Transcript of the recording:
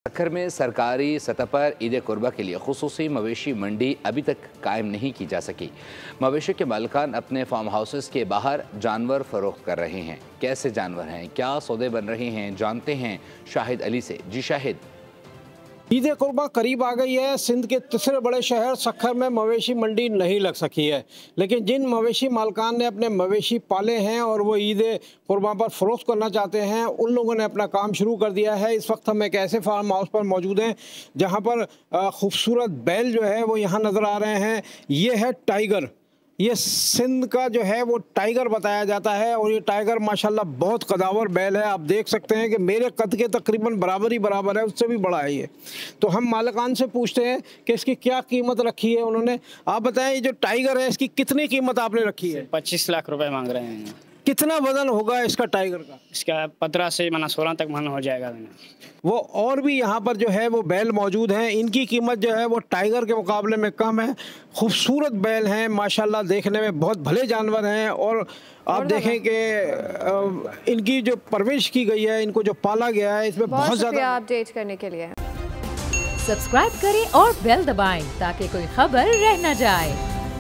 सक्खर में सरकारी सतह पर ईद कुर्बा के लिए खुसूसी मवेशी मंडी अभी तक कायम नहीं की जा सकी। मवेशी के मालिकान अपने फार्म हाउसेस के बाहर जानवर फरोख्त कर रहे हैं। कैसे जानवर हैं, क्या सौदे बन रहे हैं, जानते हैं शाहिद अली से। जी शाहिद। ईद कुर्बा करीब आ गई है। सिंध के तीसरे बड़े शहर सक्खर में मवेशी मंडी नहीं लग सकी है, लेकिन जिन मवेशी मालकान ने अपने मवेशी पाले हैं और वो ईद कुर्बा पर फ़रोख्त करना चाहते हैं, उन लोगों ने अपना काम शुरू कर दिया है। इस वक्त हम एक ऐसे फार्म हाउस पर मौजूद हैं जहां पर खूबसूरत बैल जो है वो यहाँ नज़र आ रहे हैं। ये है टाइगर। ये सिंध का जो है वो टाइगर बताया जाता है और ये टाइगर माशाल्लाह बहुत कदावर बैल है। आप देख सकते हैं कि मेरे कद के तकरीबन बराबर है, उससे भी बड़ा है ये। तो हम मालिकान से पूछते हैं कि इसकी क्या कीमत रखी है उन्होंने। आप बताएं, ये जो टाइगर है इसकी कितनी कीमत आपने रखी है? 25 लाख रुपए मांग रहे हैं। कितना वजन होगा इसका टाइगर का? इसका 15 से 16 तक मन हो जाएगा। वो और भी यहाँ पर जो है वो बैल मौजूद हैं, इनकी कीमत जो है वो टाइगर के मुकाबले में कम है। खूबसूरत बैल हैं माशाल्लाह, देखने में बहुत भले जानवर हैं। और आप देखें कि इनकी जो परवरिश की गई है, इनको जो पाला गया है, इसमें बहुत ज़्यादा। अपडेट करने के लिए सब्सक्राइब करें और बेल दबाएं ताकि कोई खबर रह न जाए।